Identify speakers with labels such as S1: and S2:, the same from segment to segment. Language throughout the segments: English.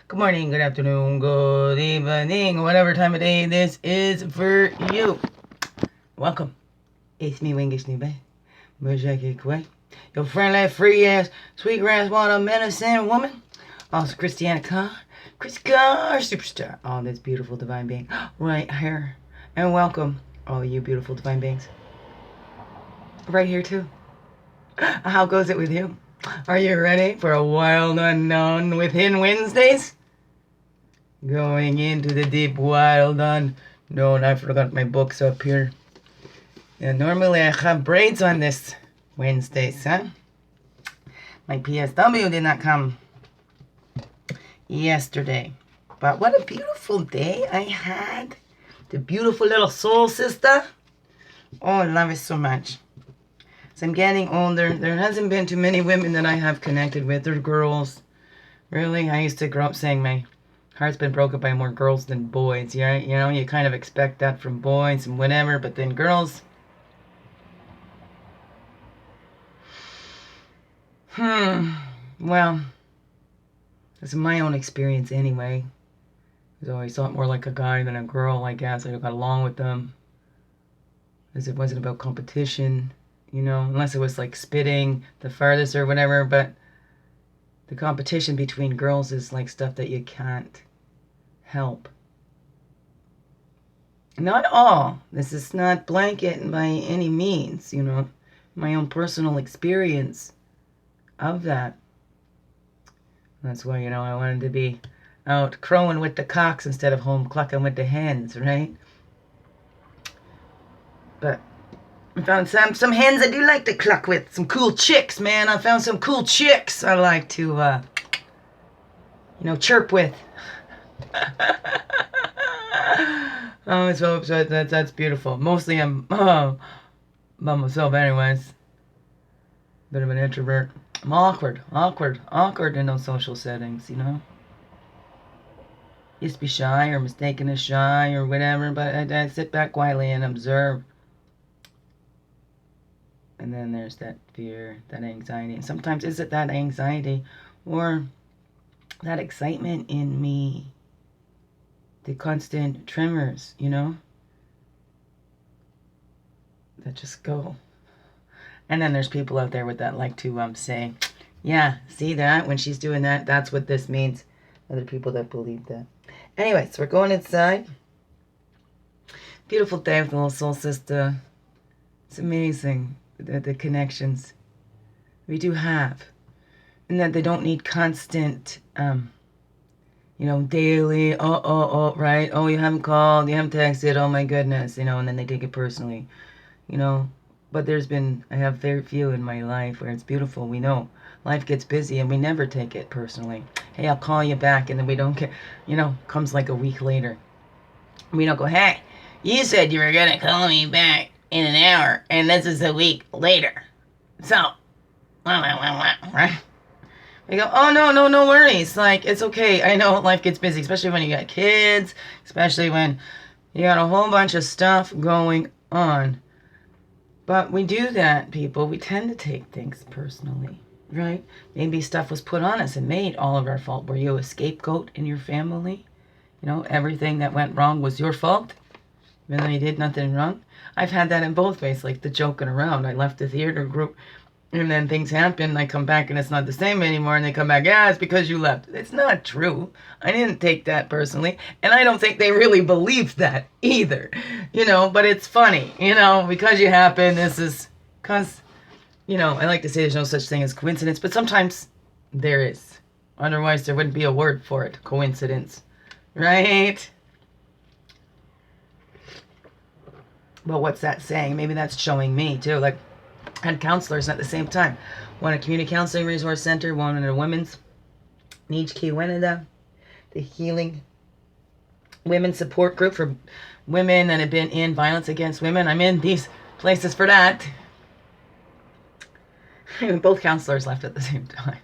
S1: good morning, good afternoon, good evening, whatever time of day this is for you. Welcome. It's me, Wingish Nube. Your friendly, free-ass, sweet-grass, water-medicine woman. Also, Christiana Carr. Chris Carr, superstar. All this beautiful divine being right here. And welcome, all you beautiful divine beings. Right here, too. How goes it with you? Are you ready for a wild unknown within Wednesdays? Going into the deep wild unknown. I forgot my books up here. And normally I have braids on this Wednesdays, huh? My PSW did not come yesterday. But what a beautiful day I had. The beautiful little soul sister. Oh, I love it so much. As I'm getting older, there hasn't been too many women that I have connected with. They're girls. Really, I used to grow up saying my heart's been broken by more girls than boys. Yeah, you know, you kind of expect that from boys and whatever, but then girls. Well, this is my own experience anyway. I always thought more like a guy than a girl, I guess. I got along with them. As it wasn't about competition. You know, unless it was like spitting the farthest or whatever, but the competition between girls is like stuff that you can't help. Not all. This is not blanket by any means, you know. My own personal experience of that. That's why, you know, I wanted to be out crowing with the cocks instead of home clucking with the hens, right? But I found some hens I do like to cluck with. Some cool chicks, man. I found some cool chicks I like to, you know, chirp with. Oh, so that's beautiful. Mostly I'm by myself anyways. Bit of an introvert. I'm awkward in those social settings, you know. Used to be shy or mistaken as shy or whatever, but I sit back quietly and observe. And then there's that fear, that anxiety. And sometimes is it that anxiety or that excitement in me? The constant tremors, you know? That just go. And then there's people out there with that like to say, yeah, see that? When she's doing that, that's what this means. Other people that believe that. Anyway, so we're going inside. Beautiful day with the little soul sister. It's amazing. The connections we do have, and that they don't need constant, you know, daily, right, oh, you haven't called, you haven't texted, oh my goodness, you know, and then they take it personally, you know. But I have very few in my life where it's beautiful. We know life gets busy and we never take it personally. Hey, I'll call you back, and then we don't care, you know, comes like a week later. We don't go, hey, you said you were gonna call me back in an hour, and this is a week later. So, right? We go, oh, no worries. Like, it's okay. I know life gets busy, especially when you got kids, especially when you got a whole bunch of stuff going on. But we do that, people. We tend to take things personally, right? Maybe stuff was put on us and made all of our fault. Were you a scapegoat in your family? You know, everything that went wrong was your fault, even though you did nothing wrong. I've had that in both ways, like the joking around. I left the theater group, and then things happen, I come back and it's not the same anymore, and they come back, yeah, it's because you left. It's not true. I didn't take that personally, and I don't think they really believed that either, you know, but it's funny, you know, because you happen, because, you know, I like to say there's no such thing as coincidence, but sometimes there is. Otherwise, there wouldn't be a word for it, coincidence, right? But what's that saying? Maybe that's showing me too. Like, I had counselors at the same time. One at Community Counseling Resource Center, one at a women's in Canada, the Healing Women's Support Group for women that have been in violence against women. I'm in these places for that. Both counselors left at the same time.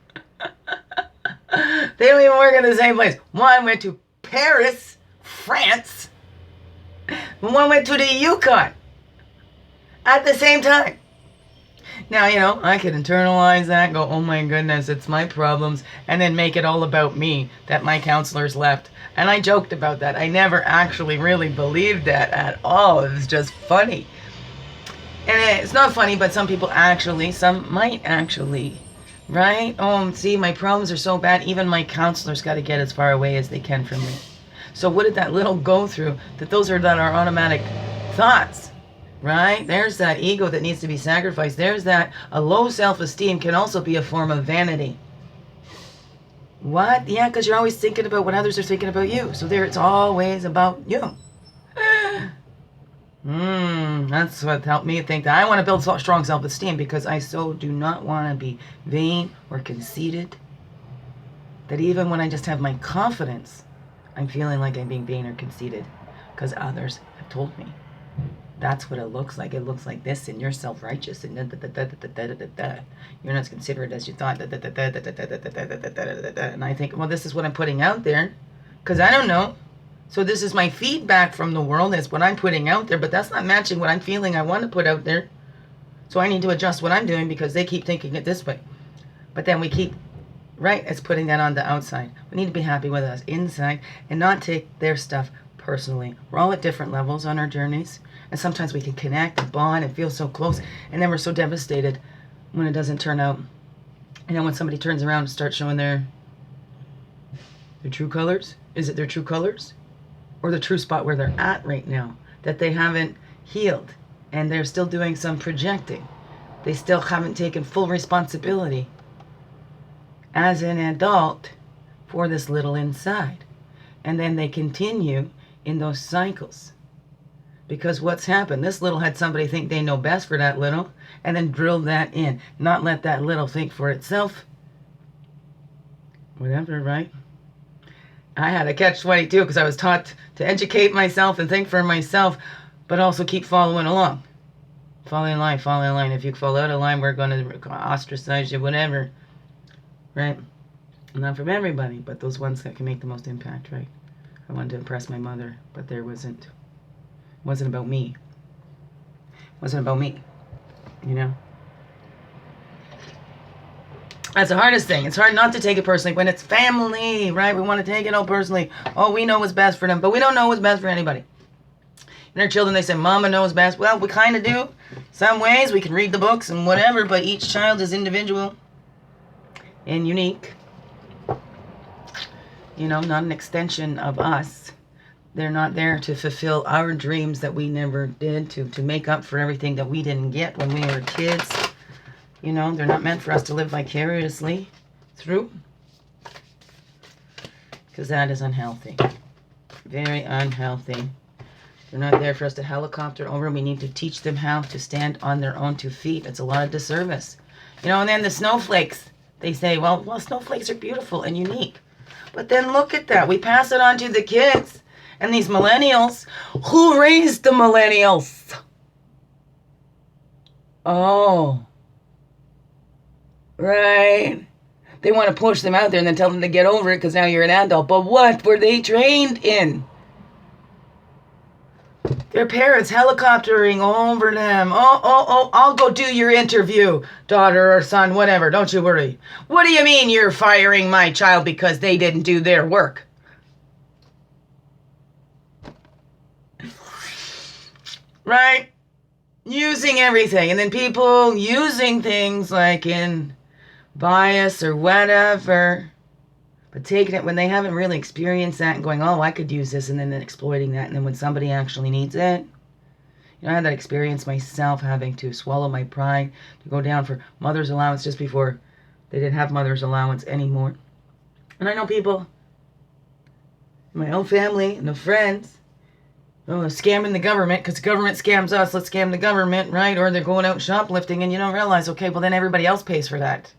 S1: They don't even work in the same place. One went to Paris, France. One went to the Yukon at the same time. Now, you know, I could internalize that, go, oh my goodness, it's my problems, and then make it all about me that my counselors left. And I joked about that. I never actually really believed that at all. It was just funny. And it's not funny, but some might actually, right? Oh, see, my problems are so bad, even my counselors got to get as far away as they can from me. So what did that little go through? That our automatic thoughts. Right? There's that ego that needs to be sacrificed. There's that a low self-esteem can also be a form of vanity. What? Yeah, because you're always thinking about what others are thinking about you. So there, it's always about you. That's what helped me think that I want to build strong self-esteem, because I so do not want to be vain or conceited. That even when I just have my confidence, I'm feeling like I'm being vain or conceited because others have told me. That's what it looks like. It looks like this, and you're self-righteous, and you're not as considerate as you thought. And I think, well, this is what I'm putting out there, because I don't know. So this is my feedback from the world. It's what I'm putting out there, but that's not matching what I'm feeling I want to put out there. So I need to adjust what I'm doing, because they keep thinking it this way. But then we keep, right, it's putting that on the outside. We need to be happy with us inside and not take their stuff personally. We're all at different levels on our journeys. And sometimes we can connect and bond and feel so close. And then we're so devastated when it doesn't turn out. And then when somebody turns around and starts showing their true colors, is it their true colors? Or the true spot where they're at right now? That they haven't healed. And they're still doing some projecting. They still haven't taken full responsibility as an adult for this little inside. And then they continue in those cycles. Because what's happened, this little had somebody think they know best for that little, and then drill that in. Not let that little think for itself. Whatever, right? I had a catch-22 because I was taught to educate myself and think for myself, but also keep following along. Fall in line, fall in line. If you fall out of line, we're going to ostracize you, whatever. Right? Not from everybody, but those ones that can make the most impact, right? I wanted to impress my mother, but there wasn't. It wasn't about me. It wasn't about me, you know? That's the hardest thing. It's hard not to take it personally when it's family, right? We want to take it all personally. Oh, we know what's best for them, but we don't know what's best for anybody. And our children, they say, Mama knows best. Well, we kind of do. Some ways we can read the books and whatever, but each child is individual and unique. You know, not an extension of us. They're not there to fulfill our dreams that we never did, to make up for everything that we didn't get when we were kids. You know, they're not meant for us to live vicariously through. Because that is unhealthy. Very unhealthy. They're not there for us to helicopter over. We need to teach them how to stand on their own 2 feet. It's a lot of disservice. You know, and then the snowflakes. They say, well, snowflakes are beautiful and unique. But then look at that. We pass it on to the kids. And these millennials, who raised the millennials? Oh. Right. They want to push them out there and then tell them to get over it because now you're an adult. But what were they trained in? Their parents helicoptering over them. Oh, I'll go do your interview, daughter or son, whatever. Don't you worry. What do you mean you're firing my child because they didn't do their work? Right? Using everything. And then people using things like in bias or whatever. But taking it when they haven't really experienced that and going, oh, I could use this, and then exploiting that. And then when somebody actually needs it. You know, I had that experience myself, having to swallow my pride to go down for mother's allowance just before they didn't have mother's allowance anymore. And I know people in my own family and the friends, oh, they're scamming the government because the government scams us. Let's scam the government, right? Or they're going out shoplifting, and you don't realize, okay, well, then everybody else pays for that.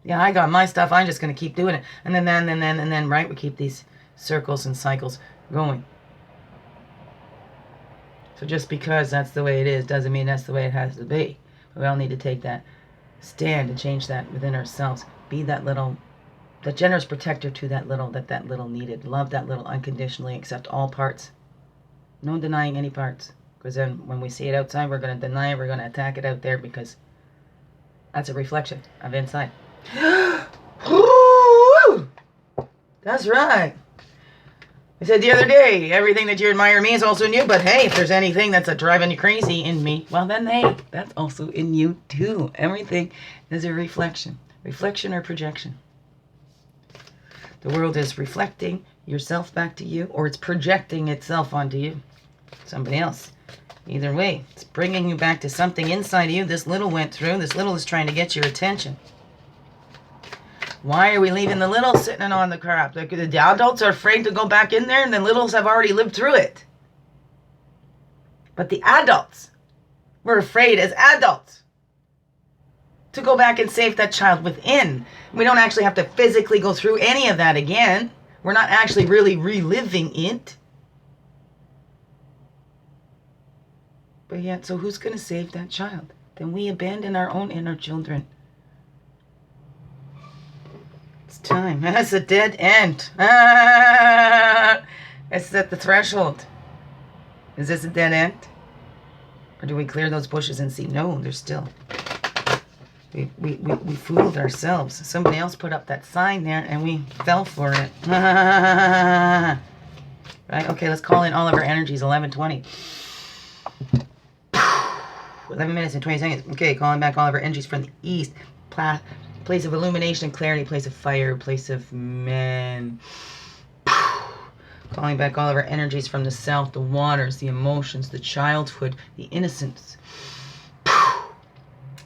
S1: Yeah, I got my stuff. I'm just going to keep doing it. And then, right, we keep these circles and cycles going. So just because that's the way it is doesn't mean that's the way it has to be. We all need to take that stand and change that within ourselves. Be that generous protector to that little needed. Love that little unconditionally. Accept all parts. No denying any parts. Because then when we see it outside, we're going to deny it. We're going to attack it out there because that's a reflection of inside. That's right. I said the other day, everything that you admire in me is also in you. But hey, if there's anything that's driving you crazy in me, well then, hey, that's also in you too. Everything is a reflection. Reflection or projection. The world is reflecting yourself back to you, or it's projecting itself onto you. Somebody else. Either way, it's bringing you back to something inside of you. This little went through. This little is trying to get your attention. Why are we leaving the little sitting on the crap? The adults are afraid to go back in there, and the littles have already lived through it. But the adults were afraid as adults to go back and save that child within. We don't actually have to physically go through any of that again. We're not actually really reliving it. But yet, so who's going to save that child? Then we abandon our own inner children. It's time. That's a dead end. It's at the threshold. Is this a dead end? Or do we clear those bushes and see, no, they're still. We fooled ourselves. Somebody else put up that sign there and we fell for it. Right? Okay, let's call in all of our energies. 11:20. 11 minutes and 20 seconds. Okay, calling back all of our energies from the east. Place of illumination and clarity. Place of fire. Place of men. Calling back all of our energies from the south. The waters, the emotions, the childhood, the innocence.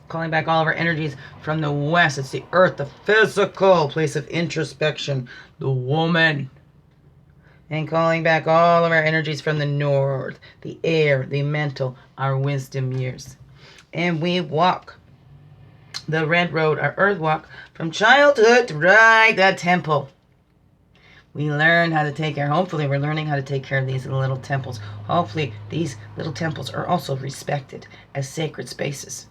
S1: Calling back all of our energies from the west. It's the earth, the physical. Place of introspection. The woman. And calling back all of our energies from the north. The air, the mental, our wisdom years. And we walk the red road, our earth walk, from childhood to right that temple. We learn how to take care. Hopefully we're learning how to take care of these little temples. Hopefully these little temples are also respected as sacred spaces.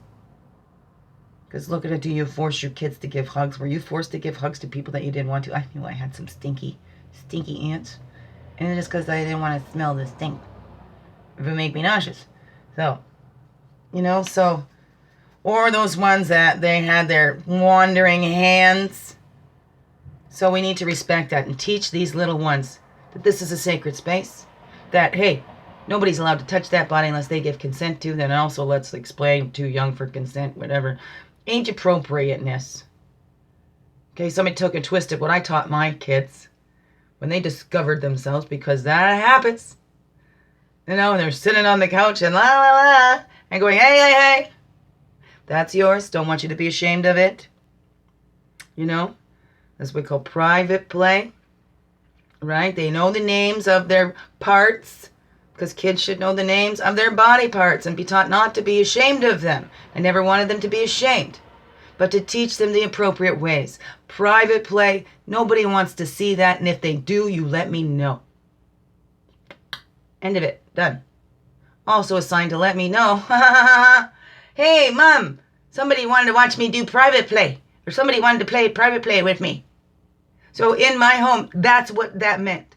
S1: Because look at it, do you force your kids to give hugs? Were you forced to give hugs to people that you didn't want to? I knew I had some stinky aunts. And it's just because I didn't want to smell the stink. It would make me nauseous. So, or those ones that they had their wandering hands. So we need to respect that and teach these little ones that this is a sacred space. That, hey, nobody's allowed to touch that body unless they give consent to. Then also let's explain too young for consent, whatever. Age appropriateness. Okay, somebody took and twisted what I taught my kids when they discovered themselves, because that happens. And they're sitting on the couch and la la la and going, hey, hey, hey. That's yours. Don't want you to be ashamed of it. That's what we call private play. Right? They know the names of their parts, because kids should know the names of their body parts and be taught not to be ashamed of them. I never wanted them to be ashamed, but to teach them the appropriate ways. Private play, nobody wants to see that, and if they do, you let me know. End of it. Done. Also a sign to let me know. Hey, Mom, somebody wanted to watch me do private play, or somebody wanted to play private play with me. So in my home, that's what that meant.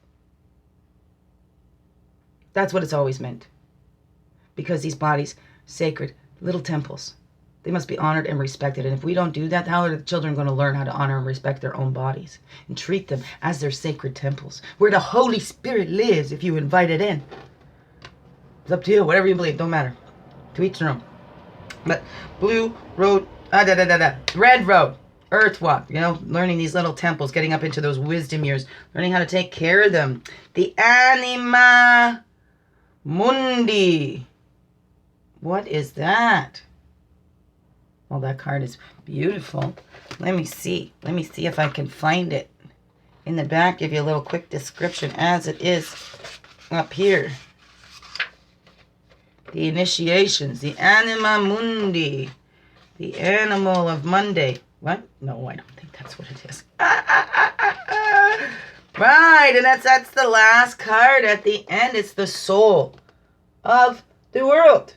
S1: That's what it's always meant. Because these bodies, sacred, little temples, they must be honored and respected. And if we don't do that, how are the children going to learn how to honor and respect their own bodies? And treat them as their sacred temples, where the Holy Spirit lives if you invite it in. It's up to you, whatever you believe, don't matter. To each their own. But blue road, red road, earth walk, learning these little temples, getting up into those wisdom years, learning how to take care of them. The anima mundi. What is that? Well, that card is beautiful. Let me see if I can find it. In the back, give you a little quick description as it is up here. The initiations, the anima mundi, the animal of Monday. What? No, I don't think that's what it is. Right, and that's the last card at the end. It's the soul of the world.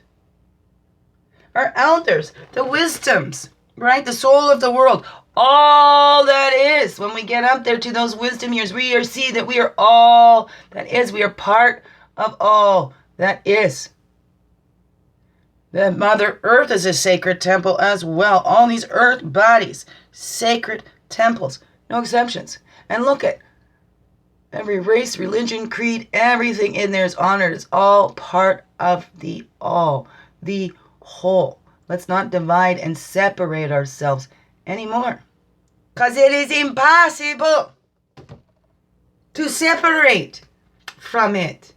S1: Our elders, the wisdoms, right? The soul of the world. All that is. When we get up there to those wisdom years, we see that we are all that is. We are part of all that is. The Mother Earth is a sacred temple as well. All these earth bodies, sacred temples, no exceptions. And look at every race, religion, creed, everything in there is honored. It's all part of the all, the whole. Let's not divide and separate ourselves anymore. Because it is impossible to separate from it.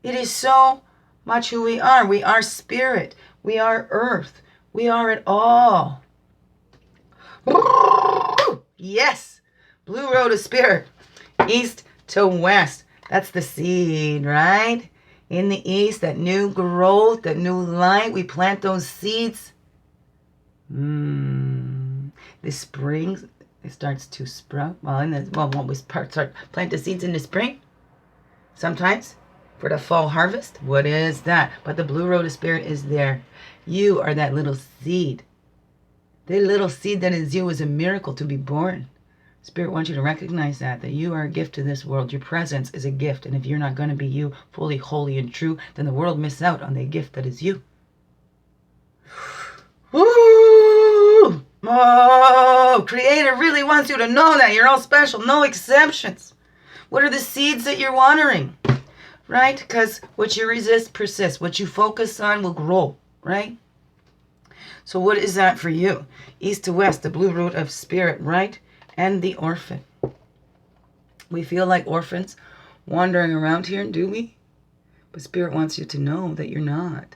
S1: It is so much who we are. We are spirit. We are earth. We are it all. Yes. Blue road of spirit. East to west. That's the seed, right? In the east, that new growth, that new light. We plant those seeds. The spring, it starts to sprout. When we start plant the seeds in the spring, sometimes for the fall harvest. What is that? But the blue road of spirit is there. You are that little seed. The little seed that is you is a miracle to be born. Spirit wants you to recognize that you are a gift to this world. Your presence is a gift. And if you're not going to be you, fully, holy, and true, then the world misses out on the gift that is you. Ooh! Oh, Creator really wants you to know that. You're all special. No exceptions. What are the seeds that you're watering? Right? Because what you resist persists. What you focus on will grow. Right? So what is that for you? East to west, the blue root of spirit, right? And the orphan. We feel like orphans wandering around here, do we? But Spirit wants you to know that you're not.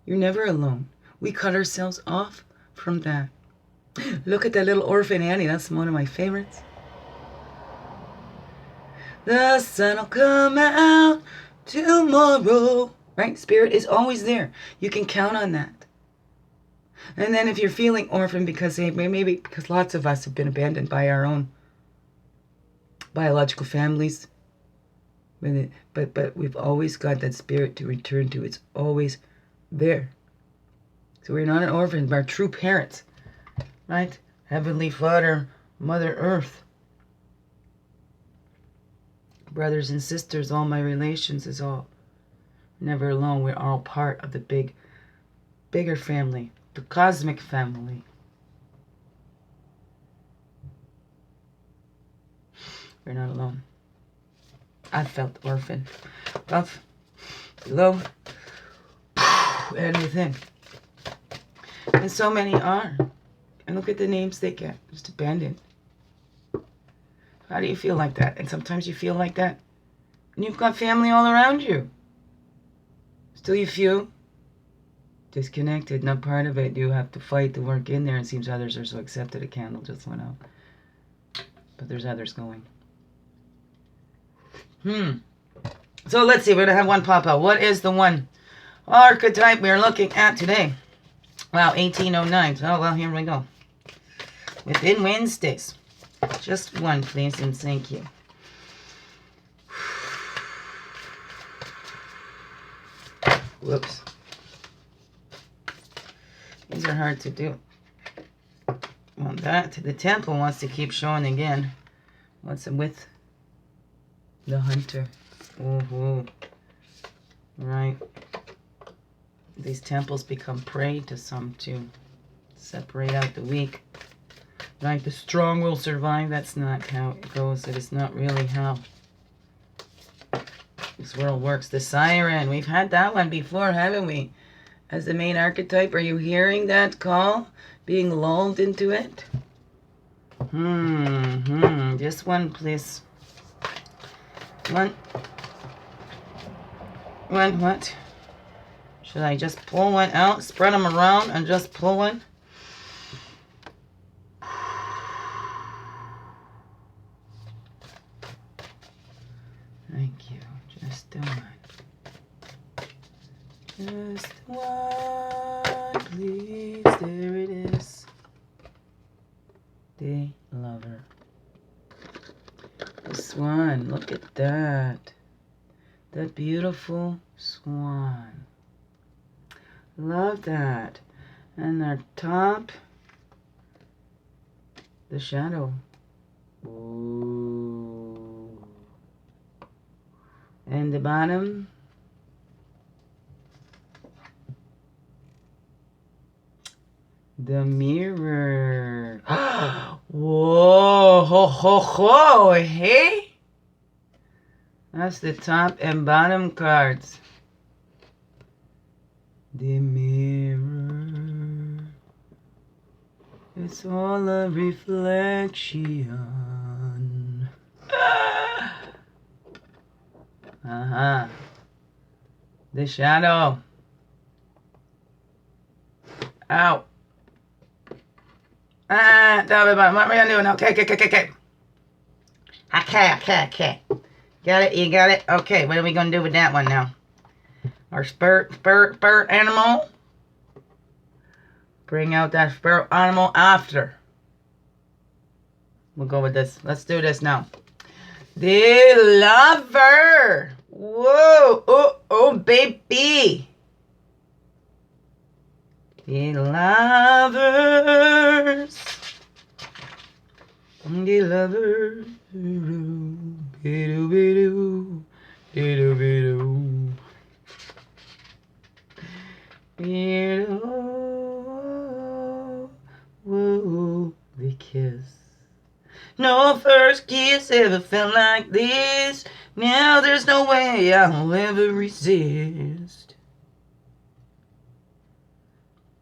S1: You're never alone. We cut ourselves off from that. Look at that little orphan Annie. That's one of my favorites. The sun will come out tomorrow. Right? Spirit is always there. You can count on that. And then if you're feeling orphan because maybe because lots of us have been abandoned by our own biological families, but we've always got that spirit to return to. It's always there. So we're not an orphan, but our true parents, right? Heavenly Father, Mother Earth, brothers and sisters, all my relations is all never alone. We're all part of the bigger family. The cosmic family. We're not alone. I felt orphan. Above, below, and within. And so many are. And look at the names they get. Just abandoned. How do you feel like that? And sometimes you feel like that. And you've got family all around you. Still you feel disconnected, not part of it. You have to fight to work in there. It seems others are so accepted. A candle just went out. But there's others going. So let's see. We're going to have one pop out. What is the one archetype we're looking at today? Wow, 1809. Oh, well, here we go. Within Wednesdays. Just one, please, and thank you. Whoops. These are hard to do. Well, the temple wants to keep showing again. What's it with the hunter? Ooh. Right. These temples become prey to some to separate out the weak. Right, the strong will survive. That's not how it goes. It is not really how this world works. The siren. We've had that one before, haven't we? As the main archetype, are you hearing that call? Being lulled into it? Just one, please. One, what? Should I just pull one out, spread them around, and just pull one? Thank you. Just one. Just one, please. There it is. The lover. The swan. Look at that. That beautiful swan. Love that. And our top, the shadow. Ooh. And the bottom, The mirror. Whoa, ho, ho, ho, hey? That's the top and bottom cards. The mirror. It's all a reflection. Uh-huh. The shadow. Ow. What are we gonna do now? Okay. Okay. Got it? You got it? Okay, what are we gonna do with that one now? Our spirit animal. Bring out that spirit animal after. We'll go with this. Let's do this now. The lover. Whoa. Oh, baby. The lovers. The lovers. Be-do-be-do. Be-do-be-do. Whoa, the kiss. No first kiss ever felt like this. Now there's no way I'll ever resist.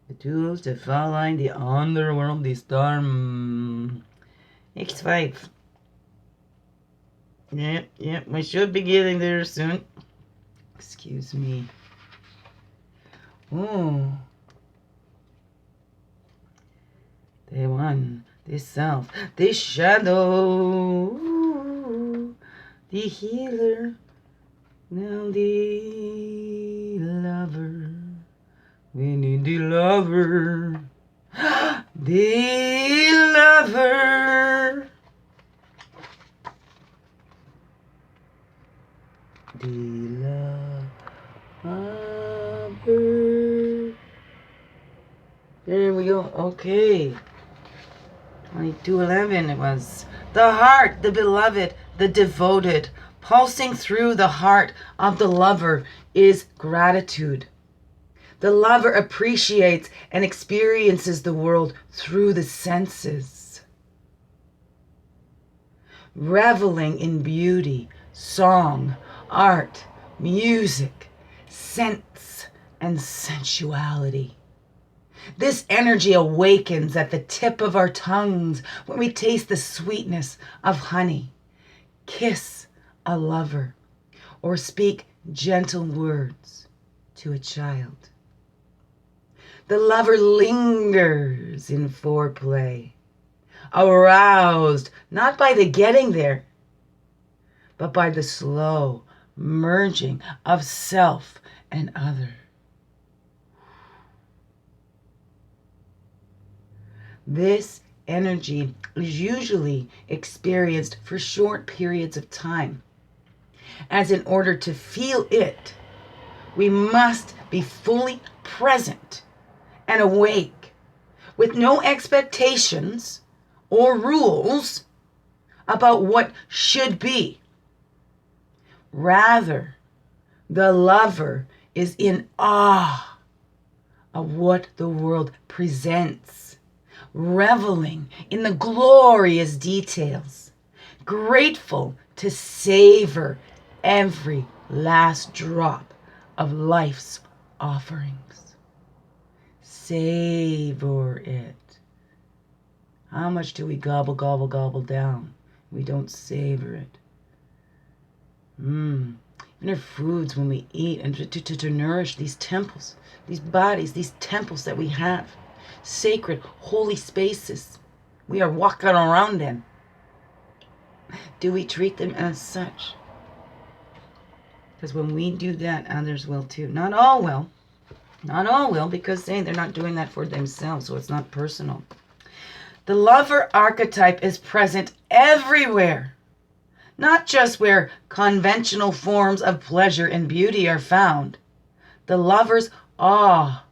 S1: The tools to follow the underworld, the storm. X5. Yep, we should be getting there soon. Excuse me. Oh. The one, the self, the shadow, the healer, now the lover. We need the lover, the lover, the lover. There we go. Okay. 2211 it was. The heart, the beloved, the devoted. Pulsing through the heart of the lover is gratitude. The lover appreciates and experiences the world through the senses. Reveling in beauty, song, art, music, scents, and sensuality. This energy awakens at the tip of our tongues when we taste the sweetness of honey, kiss a lover, or speak gentle words to a child. The lover lingers in foreplay, aroused not by the getting there, but by the slow merging of self and other. This energy is usually experienced for short periods of time, as in order to feel it, we must be fully present and awake, with no expectations or rules about what should be. Rather, the lover is in awe of what the world presents, reveling in the glorious details, grateful to savor every last drop of life's offerings. Savor it. How much do we gobble down? We don't savor it. Even our foods when we eat, and to nourish these temples, these bodies, these temples that we have. Sacred, holy spaces we are walking around in. Do we treat them as such? Because when we do that, others will too. Not all will. Not all will, because they're not doing that for themselves, so it's not personal. The lover archetype is present everywhere, not just where conventional forms of pleasure and beauty are found. The lover's awe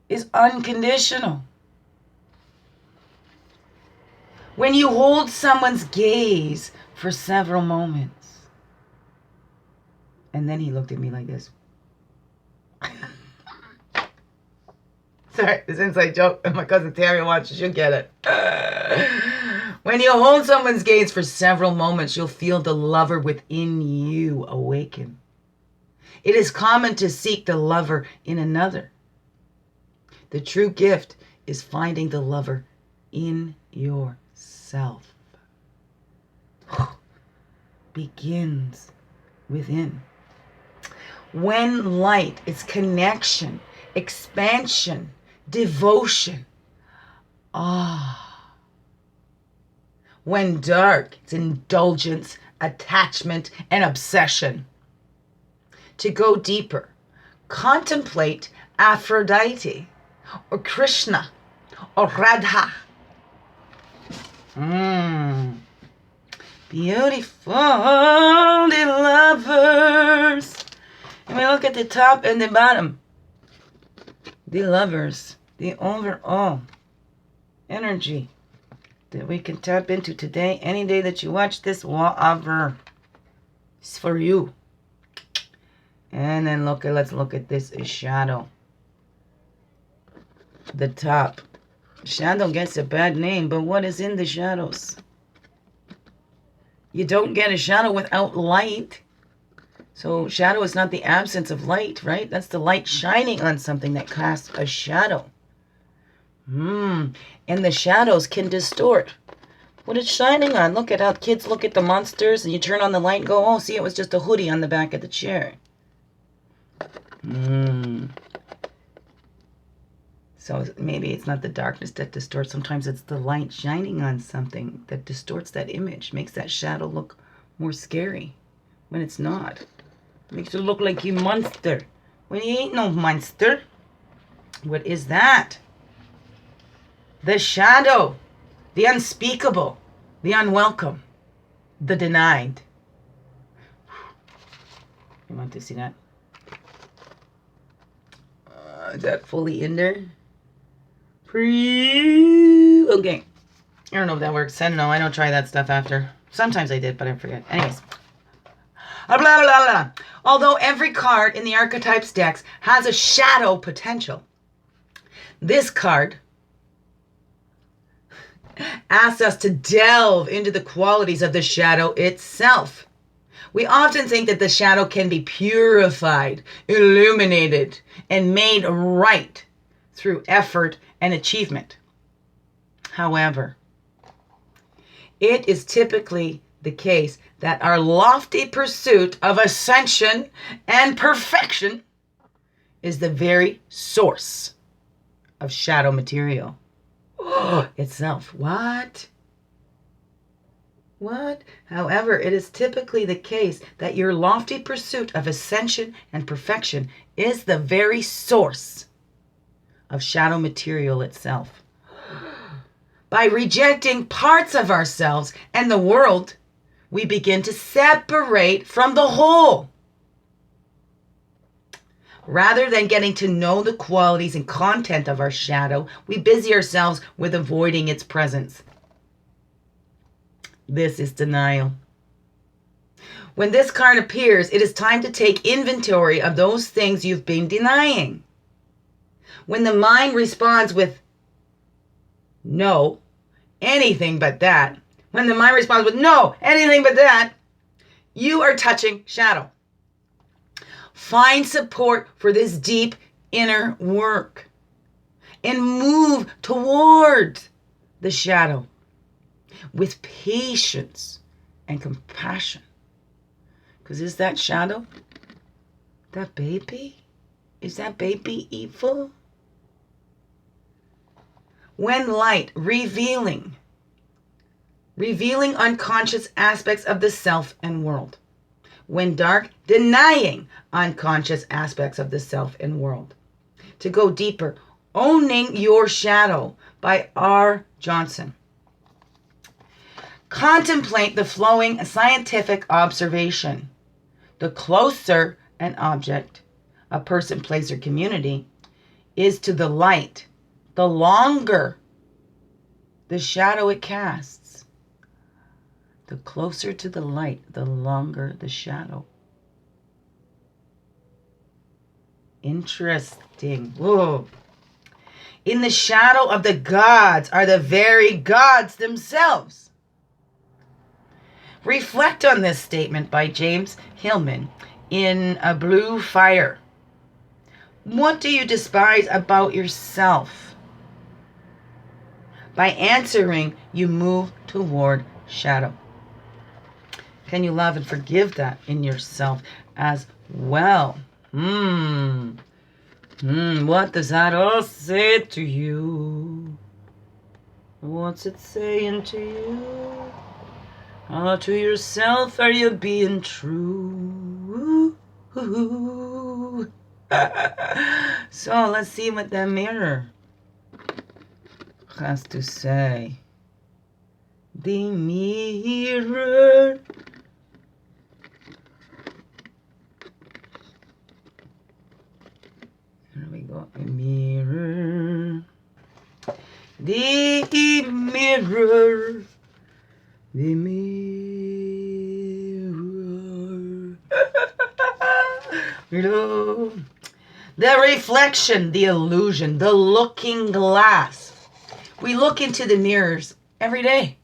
S1: is unconditional. When you hold someone's gaze for several moments, and then he looked at me like this. Sorry, this inside joke. My cousin Terry watches, she'll get it. When you hold someone's gaze for several moments, you'll feel the lover within you awaken. It is common to seek the lover in another. The true gift is finding the lover in yourself. Begins within. When light is connection, expansion, devotion. When dark, it's indulgence, attachment, and obsession. To go deeper, contemplate Aphrodite, or Krishna, or Radha. Beautiful, the lovers. And we look at the top and the bottom. The lovers, the overall energy that we can tap into today, any day that you watch this, whatever. It's for you. And then let's look at this shadow. The top. Shadow gets a bad name, but what is in the shadows? You don't get a shadow without light. So shadow is not the absence of light, right? That's the light shining on something that casts a shadow. And the shadows can distort what it's shining on. Look at how kids look at the monsters and you turn on the light and go, oh, see, it was just a hoodie on the back of the chair. So maybe it's not the darkness that distorts. Sometimes it's the light shining on something that distorts that image, makes that shadow look more scary when it's not. Makes it look like you monster when you ain't no monster. What is that? The shadow, the unspeakable, the unwelcome, the denied. You want to see that? Is that fully in there? Okay. I don't know if that works. I don't know. I don't try that stuff after. Sometimes I did, but I forget. Anyways. Blah, blah, blah, blah. Although every card in the Archetypes decks has a shadow potential, this card asks us to delve into the qualities of the shadow itself. We often think that the shadow can be purified, illuminated, and made right through effort and achievement. However, it is typically the case that our lofty pursuit of ascension and perfection is the very source of shadow material itself. What? However, it is typically the case that your lofty pursuit of ascension and perfection is the very source of shadow material itself. By rejecting parts of ourselves and the world, we begin to separate from the whole. Rather than getting to know the qualities and content of our shadow, we busy ourselves with avoiding its presence. This is denial. When this card appears, it is time to take inventory of those things you've been denying. When the mind responds with no, anything but that, when the mind responds with no, anything but that, you are touching shadow. Find support for this deep inner work and move towards the shadow with patience and compassion. Because is that shadow, that baby? Is that baby evil? When light, revealing unconscious aspects of the self and world. When dark, denying unconscious aspects of the self and world. To go deeper, Owning Your Shadow by R. Johnson. Contemplate the flowing scientific observation. The closer an object, a person, place, or community, is to the light, the longer the shadow it casts. The closer to the light, the longer the shadow. Interesting. Whoa. In the shadow of the gods are the very gods themselves. Reflect on this statement by James Hillman in A Blue Fire. What do you despise about yourself? By answering, you move toward shadow. Can you love and forgive that in yourself as well? What does that all say to you? What's it saying to you? How to yourself are you being true? So let's see what that mirror has to say. The mirror. There we go. A mirror. The mirror. The mirror. The reflection, the illusion, the looking glass. We look into the mirrors every day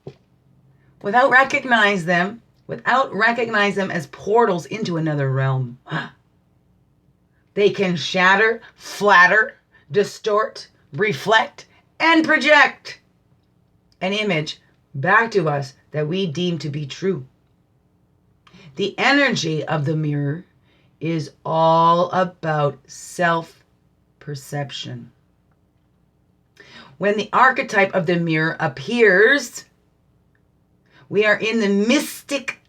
S1: without recognize them as portals into another realm. They can shatter, flatter, distort, reflect, and project an image back to us that we deem to be true. The energy of the mirror is all about self-perception. When the archetype of the mirror appears, we are in the mythic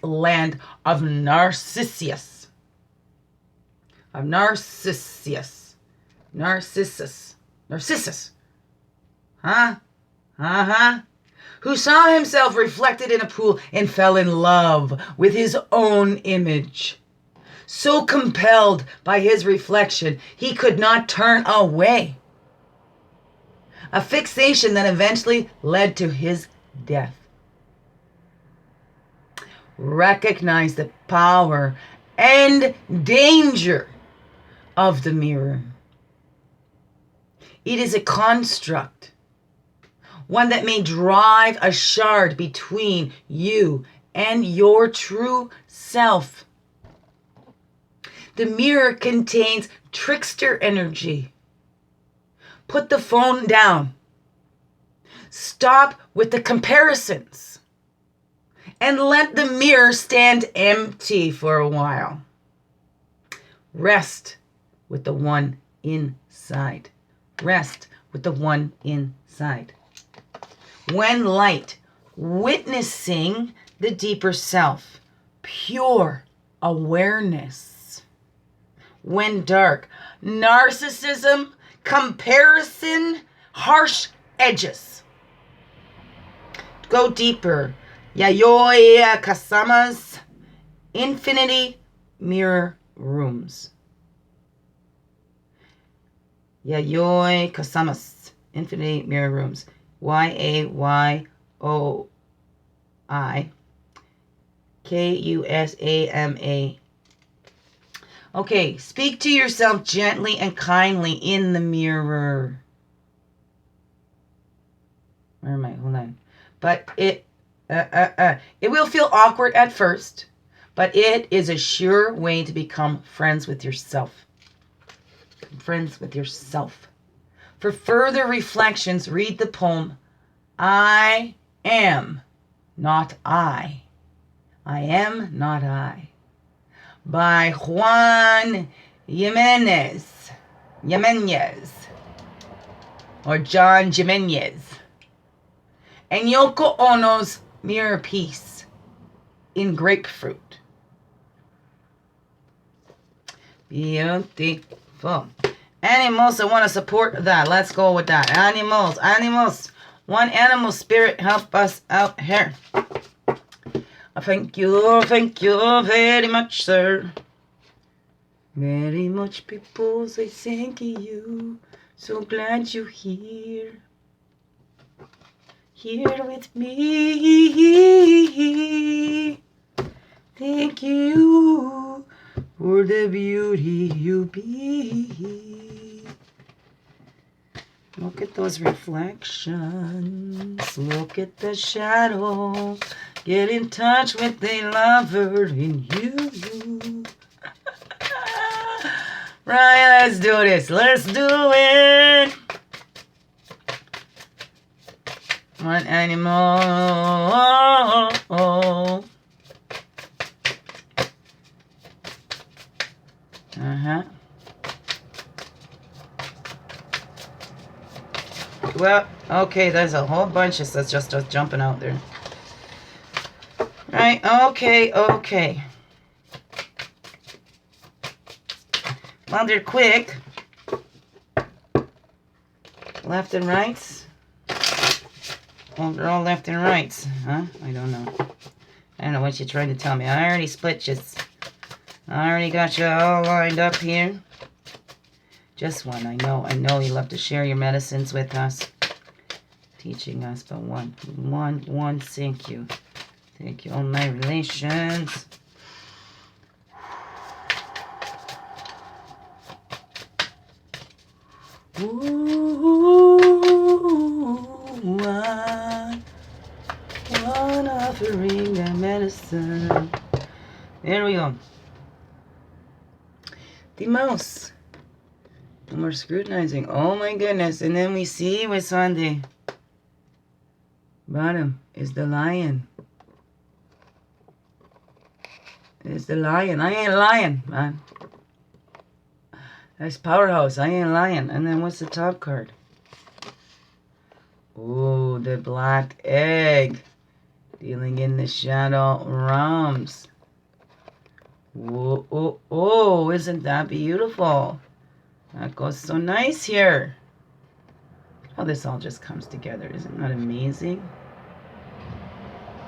S1: land of Narcissus. Narcissus. Who saw himself reflected in a pool and fell in love with his own image. So compelled by his reflection, he could not turn away. A fixation that eventually led to his death. Recognize the power and danger of the mirror. It is a construct, one that may drive a shard between you and your true self. The mirror contains trickster energy. Put the phone down. Stop with the comparisons. And let the mirror stand empty for a while. Rest with the one inside. Rest with the one inside. When light, witnessing the deeper self, pure awareness. When dark, narcissism, comparison, harsh edges. Go deeper. Yayoi Kasama's Infinity Mirror Rooms. Yayoi Kasama's Infinity Mirror Rooms. YAYOIKUSAMA. Okay, speak to yourself gently and kindly in the mirror. Where am I? Hold on. But it will feel awkward at first, but it is a sure way to become friends with yourself. Friends with yourself. For further reflections, read the poem, I Am Not I. I Am Not I, by Juan Jimenez, or John Jimenez, and Yoko Ono's Mirror Piece in Grapefruit. Beautiful. Animals, I want to support that. Let's go with that. Animals. One animal spirit, help us out here. Thank you very much, sir. Very much, people say thank you. So glad you're here. Here with me. Thank you for for the beauty you be. Look at those reflections. Look at the shadow. Get in touch with the lover in you. Right, let's do this. Let's do it. One animal. Well, okay, there's a whole bunch of stuff just jumping out there. Right, okay. Well, they're quick. Left and rights. Well, they're all left and rights, huh? I don't know. I don't know what you're trying to tell me. I already split you. I already got you all lined up here. Just one. I know you love to share your medicines with us. Teaching us, but one. Thank you. Thank you. All my relations. One offering the medicine. There we go. The mouse. And we're scrutinizing. Oh my goodness. And then we see what's on the bottom is the lion. It's the lion. I ain't lying, man. That's powerhouse. I ain't lying. And then what's the top card? Oh, the black egg. Dealing in the shadow realms. Whoa, oh, isn't that beautiful? That goes so nice here. How this all just comes together. Isn't that amazing?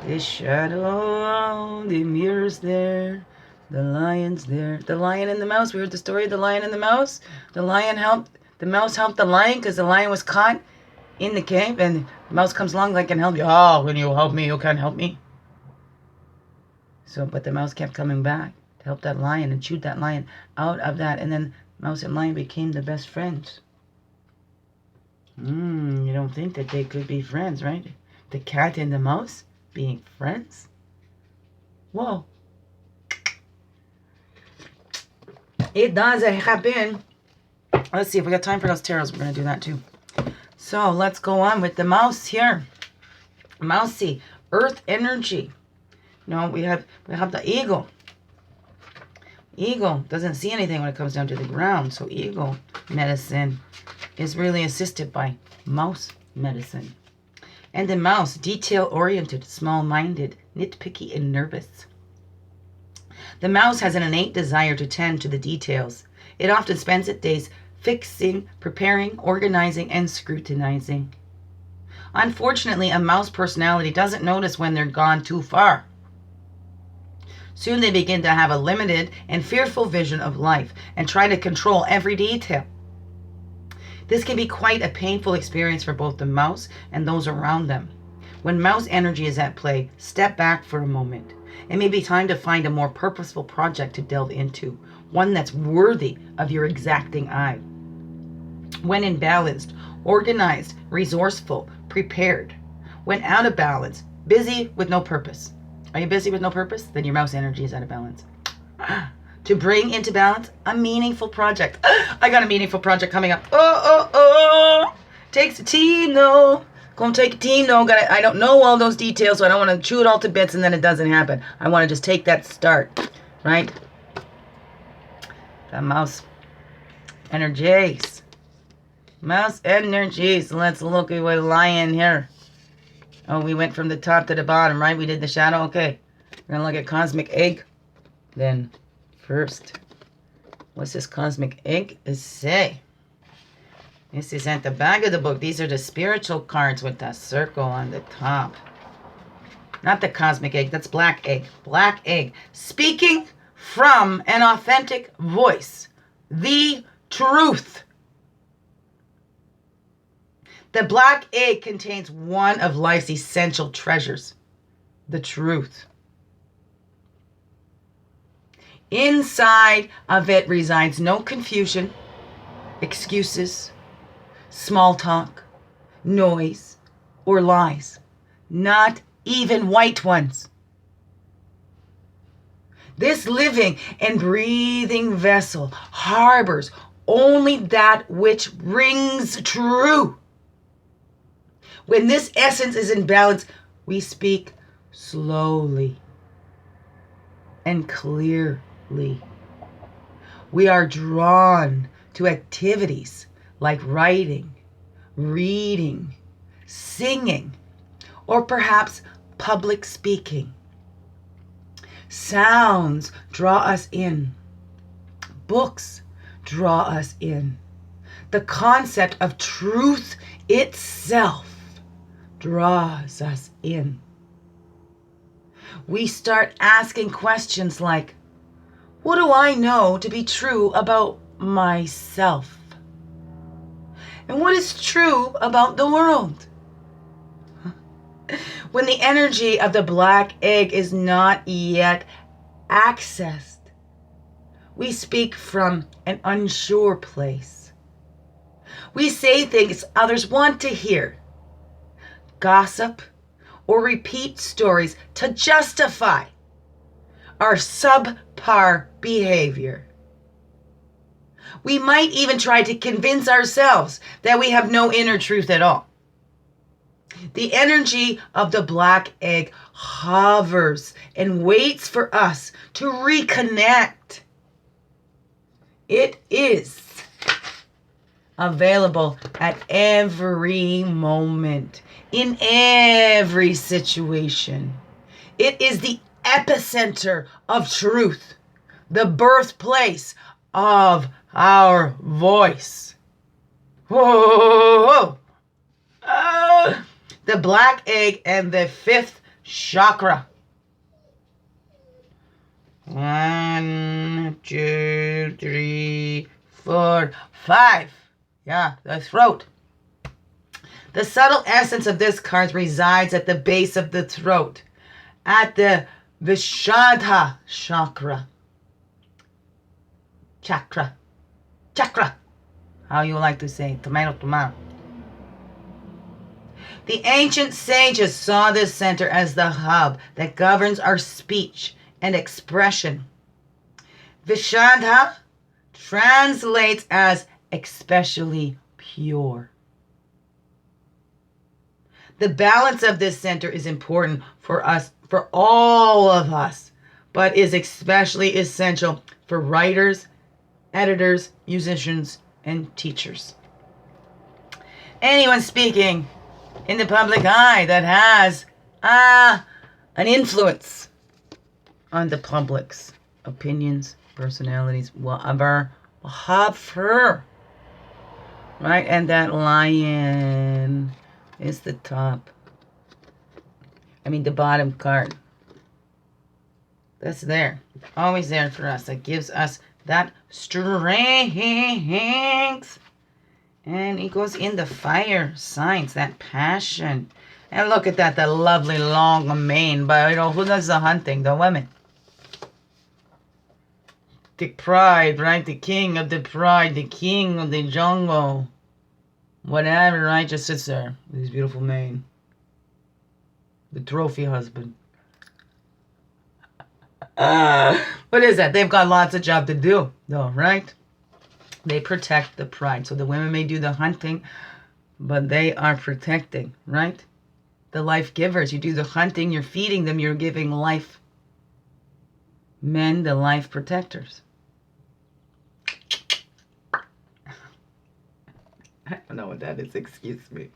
S1: The shadow, the mirror's there. The lion's there. The lion and the mouse. We heard the story of the lion and the mouse. The mouse helped the lion because the lion was caught in the cave. And the mouse comes along like, I can help you. Oh, when you help me, you can't help me. So, but the mouse kept coming back to help that lion and chewed that lion out of that. And then mouse and lion became the best friends. You don't think that they could be friends, right? The cat and the mouse being friends? Whoa. It does happen. Let's see if we got time for those tarots. We're going to do that too. So let's go on with the mouse here. Mousy, earth energy. No, we have the eagle. Eagle doesn't see anything when it comes down to the ground. So eagle medicine is really assisted by mouse medicine. And the mouse, detail-oriented, small-minded, nitpicky, and nervous. The mouse has an innate desire to tend to the details. It often spends its days fixing, preparing, organizing, and scrutinizing. Unfortunately, a mouse personality doesn't notice when they're gone too far. Soon they begin to have a limited and fearful vision of life and try to control every detail. This can be quite a painful experience for both the mouse and those around them. When mouse energy is at play, step back for a moment. It may be time to find a more purposeful project to delve into, one that's worthy of your exacting eye. When imbalanced, organized, resourceful, prepared. When out of balance, busy with no purpose. Are you busy with no purpose? Then your mouse energy is out of balance. To bring into balance a meaningful project. I got a meaningful project coming up. Takes a team, no. Gonna take a team, no. I don't know all those details, so I don't want to chew it all to bits and then it doesn't happen. I want to just take that start, right? That mouse energies. Mouse energies. Let's look at what lion here. Oh, we went from the top to the bottom, right? We did the shadow. Okay. We're gonna look at cosmic egg. Then first, what's this cosmic egg say? This is at the back of the book. These are the spiritual cards with the circle on the top. Not the cosmic egg. That's black egg. Black egg. Speaking from an authentic voice. The truth. The black egg contains one of life's essential treasures. The truth. Inside of it resides no confusion, excuses, small talk, noise, or lies. Not even white ones. This living and breathing vessel harbors only that which rings true. When this essence is in balance, we speak slowly and clearly. We are drawn to activities like writing, reading, singing, or perhaps public speaking. Sounds draw us in. Books draw us in. The concept of truth itself draws us in. We start asking questions like, what do I know to be true about myself? And what is true about the world? When the energy of the black egg is not yet accessed, we speak from an unsure place. We say things others want to hear, gossip, or repeat stories to justify our subpar behavior. We might even try to convince ourselves that we have no inner truth at all. The energy of the black egg hovers and waits for us to reconnect. It is available at every moment, in every situation. It is the epicenter of truth, the birthplace of our voice. Whoa! The black egg and the fifth chakra. 1, 2, 3, 4, 5. Yeah, the throat. The subtle essence of this card resides at the base of the throat, at the Vishuddha chakra. Chakra. How you like to say tomato. The ancient sages saw this center as the hub that governs our speech and expression. Vishuddha translates as especially pure. The balance of this center is important for us, for all of us, but is especially essential for writers, editors, musicians, and teachers. Anyone speaking in the public eye that has an influence on the public's opinions, personalities, whatever, will have her. Right? And that lion is the top. The bottom card. That's there. Always there for us. That gives us that strength. And it goes in the fire signs, that passion. And look at that, the lovely long mane. But who does the hunting? The women. The pride, right? The king of the pride, the king of the jungle. Whatever, right? Just sits there with his beautiful mane. The trophy husband. What is that? They've got lots of job to do, though, right? They protect the pride. So the women may do the hunting, but they are protecting, right? The life givers. You do the hunting, you're feeding them, you're giving life. Men, the life protectors. I don't know what that is, excuse me.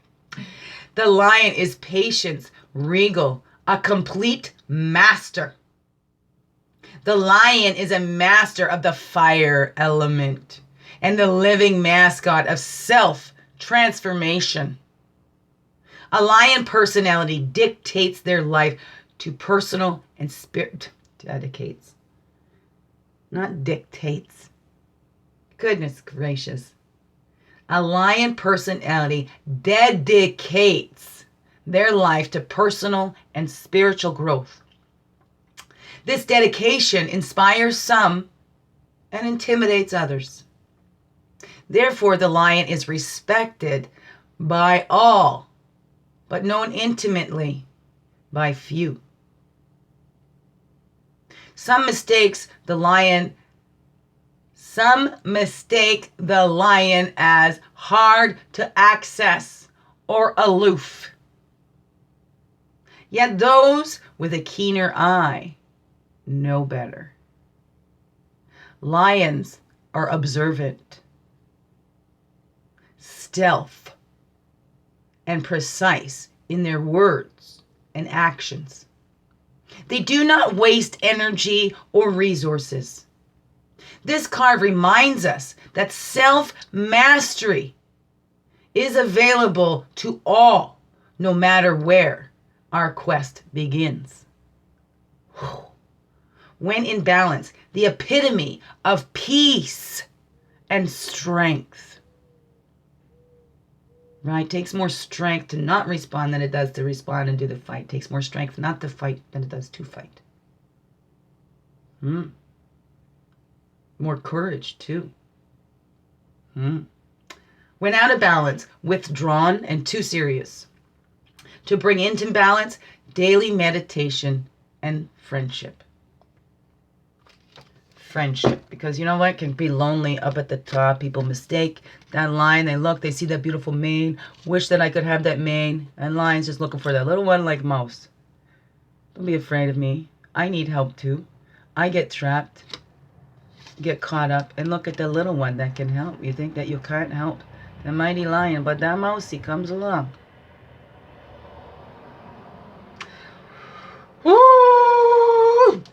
S1: The lion is patience, regal, a complete master. The lion is a master of the fire element and the living mascot of self-transformation. A lion personality dictates their life to personal and spirit. Dedicates. Not dictates. Goodness gracious. A lion personality dedicates their life to personal and spiritual growth. This dedication inspires some and intimidates others. Therefore, the lion is respected by all, but known intimately by few. Some mistake the lion as hard to access or aloof. Yet those with a keener eye know better. Lions are observant, stealth, and precise in their words and actions. They do not waste energy or resources. This card reminds us that self-mastery is available to all, no matter where our quest begins. When in balance, the epitome of peace and strength. Right? It takes more strength to not respond than it does to respond and do the fight. It takes more strength not to fight than it does to fight. More courage, too. When out of balance, withdrawn, and too serious. To bring into balance, daily meditation and friendship. Friendship, because you know what, it can be lonely up at the top. People mistake that lion. They look, they see that beautiful mane, wish that I could have that mane, and lion's just looking for that little one like mouse. Don't be afraid of me. I need help too. I get trapped, get caught up, and look at the little one that can help. You think that you can't help the mighty lion, but that mouse, he comes along. Woo!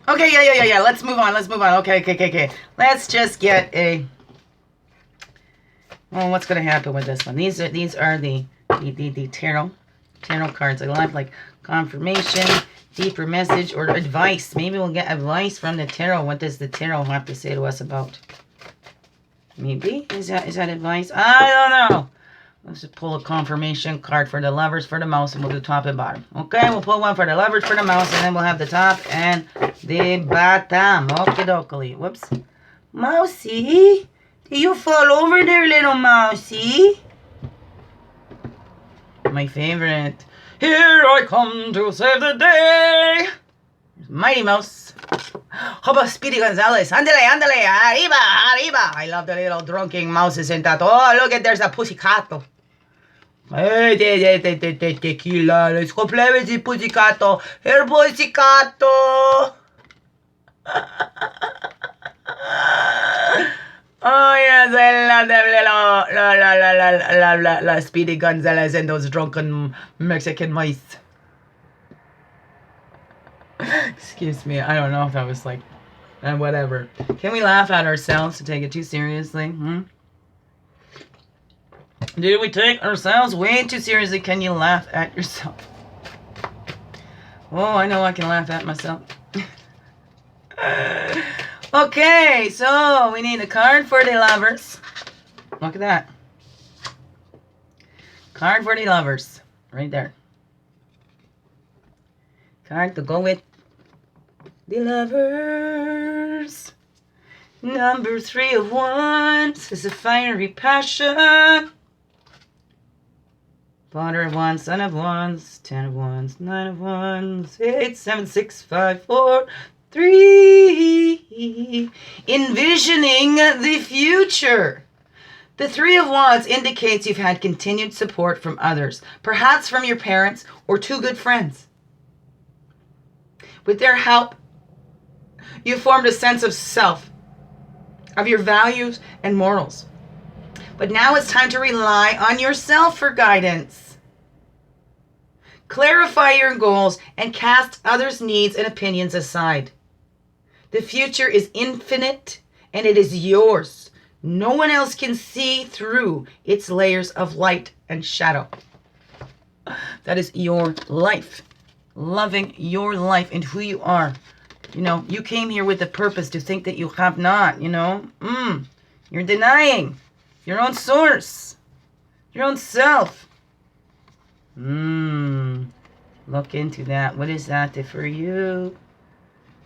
S1: Okay, yeah. Let's move on. Okay. Let's just get a... Well, what's going to happen with this one? These are the tarot cards. I like confirmation, deeper message, or advice. Maybe we'll get advice from the tarot. What does the tarot have to say to us about? Maybe. Is that advice? I don't know. Let's just pull a confirmation card for the lovers, for the mouse, and we'll do top and bottom. Okay, we'll pull one for the lovers, for the mouse, and then we'll have the top and the bottom. Okie dokie. Whoops. Mousy, do you fall over there, little mousy? My favorite. Here I come to save the day. Mighty Mouse. How about Speedy Gonzales? Andale, arriba. I love the little drunken mouses in that. Oh, look at, there's a pussycato. Hey, tequila. Let's go play with the pussycato. Here, pussycato. Oh, yes, I love them little Speedy Gonzales and those drunken Mexican mice. Excuse me, I don't know if that was like, whatever. Can we laugh at ourselves to take it too seriously? Do we take ourselves way too seriously? Can you laugh at yourself? Oh, I know I can laugh at myself. Okay, so we need a card for the lovers. Look at that. Card for the lovers. Right there. Card to go with the lovers. Number 3 of Wands is a fiery passion. Father of Wands, Son of Wands, 10 of Wands, 9 of Wands, 8, 7, 6, 5, 4, 3. Envisioning the future. The 3 of Wands indicates you've had continued support from others, perhaps from your parents or 2 good friends. With their help, you formed a sense of self, of your values and morals. But now it's time to rely on yourself for guidance. Clarify your goals and cast others' needs and opinions aside. The future is infinite and it is yours. No one else can see through its layers of light and shadow. That is your life. Loving your life and who you are. You know, you came here with a purpose to think that you have not, you know. You're denying your own source, your own self. Look into that. What is that for you?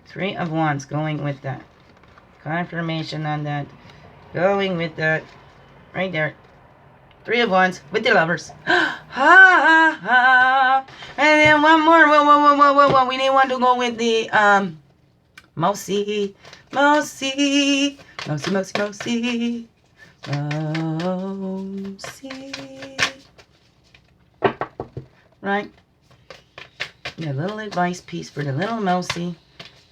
S1: Three of Wands going with that. Confirmation on that. Going with that. Right there. Three of Wands with the Lovers. Ha ha ha. And then one more. Whoa. We need one to go with the Mousy. Right. Yeah, a little advice piece for the little mousy.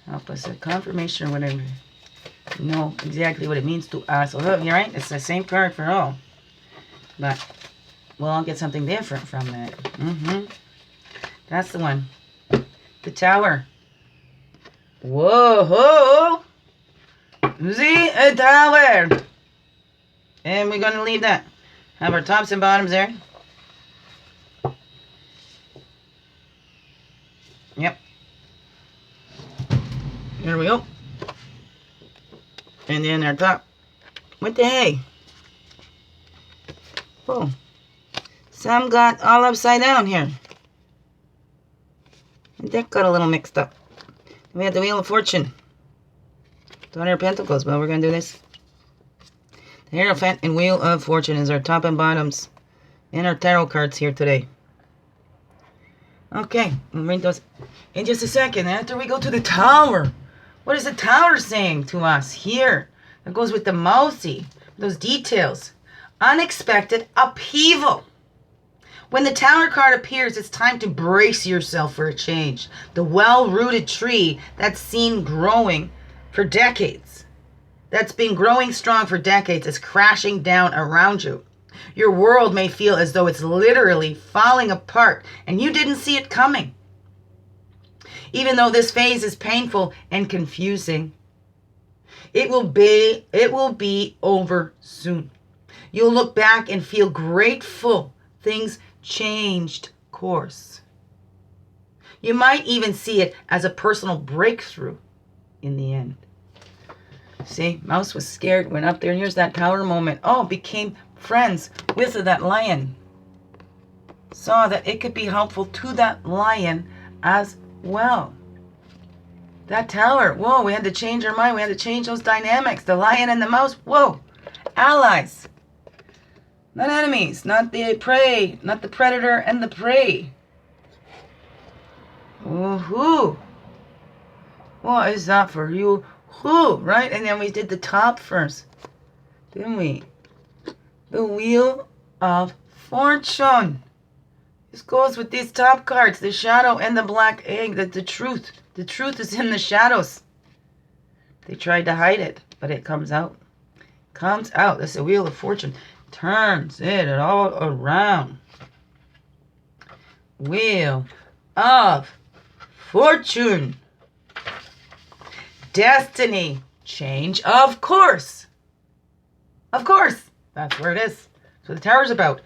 S1: Help us a confirmation or whatever. Know exactly what it means to us. Although, you're right, it's the same card for all. But we'll all get something different from that. That's the one. The Tower. Whoa! The Tower. And we're going to leave that. Have our tops and bottoms there. Yep. Here we go. And then our top. What the hey? Oh. Some got all upside down here. And that got a little mixed up. We had the Wheel of Fortune. Daughter of Pentacles. Well, we're going to do this. The Hierophant and Wheel of Fortune is our top and bottoms. And our tarot cards here today. Okay, we'll read those in just a second. After we go to the Tower. What is the Tower saying to us here? That goes with the mousy. Those details. Unexpected upheaval. When the Tower card appears, it's time to brace yourself for a change. The well-rooted tree that's seen growing for decades, that's been growing strong for decades, is crashing down around you. Your world may feel as though it's literally falling apart, and you didn't see it coming. Even though this phase is painful and confusing, it will be over soon. You'll look back and feel grateful things changed course. You might even see it as a personal breakthrough in the end. See, Mouse was scared, went up there, and here's that Tower moment. Oh, became friends with that lion. Saw that it could be helpful to that lion as well. That Tower, whoa, we had to change our mind. We had to change those dynamics. The lion and the mouse, whoa, allies. Not enemies, not the prey, not the predator and the prey. Woohoo. What is that for you? Who, right? And then we did the top first, didn't we? The Wheel of Fortune. This goes with these top cards, the Shadow and the Black Egg, the truth. The truth is in the shadows. They tried to hide it, but it comes out. Comes out. That's the Wheel of Fortune. Turns it all around. Wheel of Fortune. Destiny. Change of course. Of course. That's where it is. That's what the Tower's about.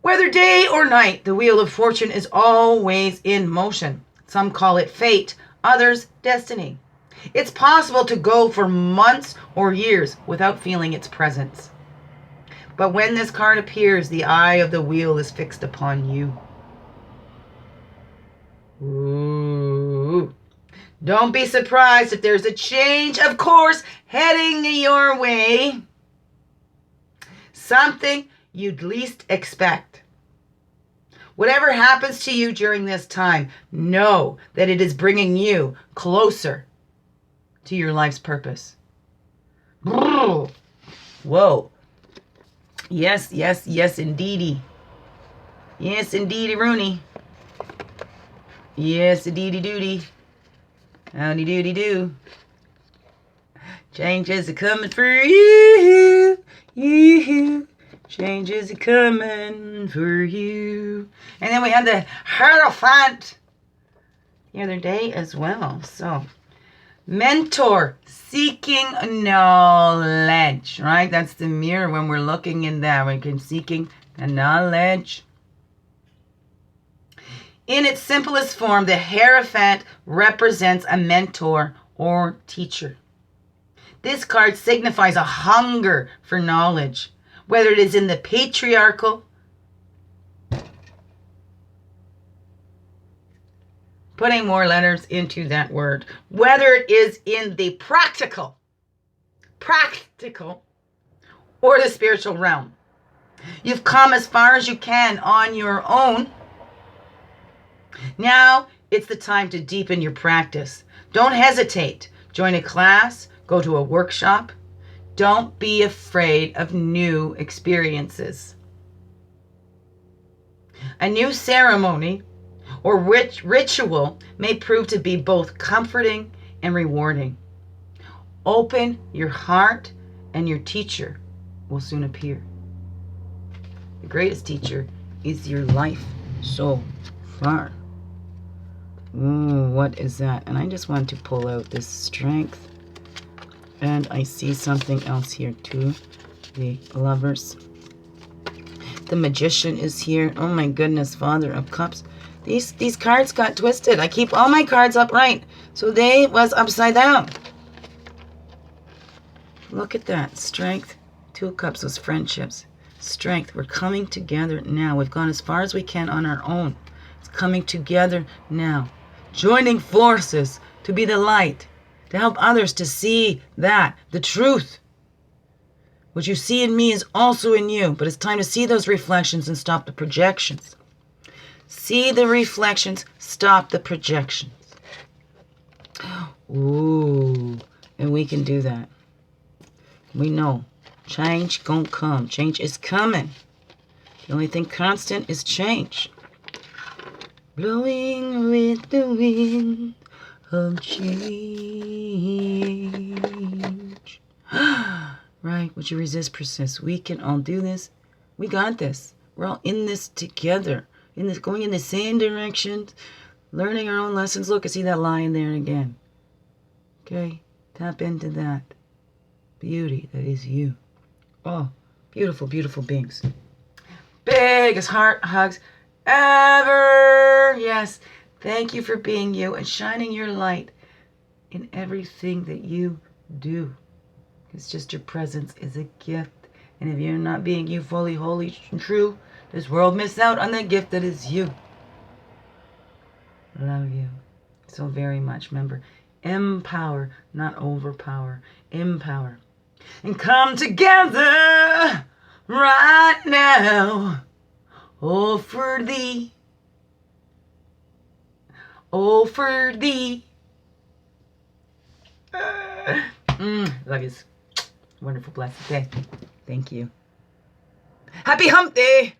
S1: Whether day or night, the Wheel of Fortune is always in motion. Some call it fate, others destiny. It's possible to go for months or years without feeling its presence. But when this card appears, the eye of the wheel is fixed upon you. Ooh. Don't be surprised if there's a change of course heading your way. Something you'd least expect. Whatever happens to you during this time, know that it is bringing you closer to your life's purpose. Whoa. Yes, indeedy. Yes, indeedy, Rooney. Yes, indeedy doody. Howdy doody do. Changes are coming for you. Changes are coming for you. And then we had the Hierophant the other day as well. So, mentor, seeking knowledge, right? That's the mirror when we're looking in that. We're seeking the knowledge. In its simplest form, the Hierophant represents a mentor or teacher. This card signifies a hunger for knowledge, whether it is in the patriarchal putting more letters into that word. Whether it is in the practical, or the spiritual realm. You've come as far as you can on your own. Now it's the time to deepen your practice. Don't hesitate. Join a class, go to a workshop. Don't be afraid of new experiences. A new ceremony or ritual may prove to be both comforting and rewarding. Open your heart and your teacher will soon appear. The greatest teacher is your life so far. Ooh, what is that? And I just want to pull out this strength. And I see something else here too. The Lovers. The Magician is here. Oh my goodness, Father of Cups. These cards got twisted. I keep all my cards upright. So they was upside down. Look at that. Strength. Two of Cups was friendships. Strength. We're coming together now. We've gone as far as we can on our own. It's coming together now. Joining forces to be the light. To help others to see that. The truth. What you see in me is also in you. But it's time to see those reflections and stop the projections. See the reflections. Stop the projections. Ooh. And we can do that. We know. Change gonna come. Change is coming. The only thing constant is change. Blowing with the wind of change. Right. Would you resist, persist? We can all do this. We got this. We're all in this together. In this, going in the same direction. Learning our own lessons. Look, I see that lion there again. Okay. Tap into that beauty that is you. Oh, beautiful, beautiful beings. Biggest heart hugs ever. Yes. Thank you for being you and shining your light in everything that you do. It's just your presence is a gift. And if you're not being you fully, holy, and true, this world miss out on the gift that is you. Love you so very much. Remember, empower, not overpower. Empower. And come together right now. Oh, for thee. Oh, for thee. Love yous. Wonderful, blessed day. Thank you. Happy Hump Day.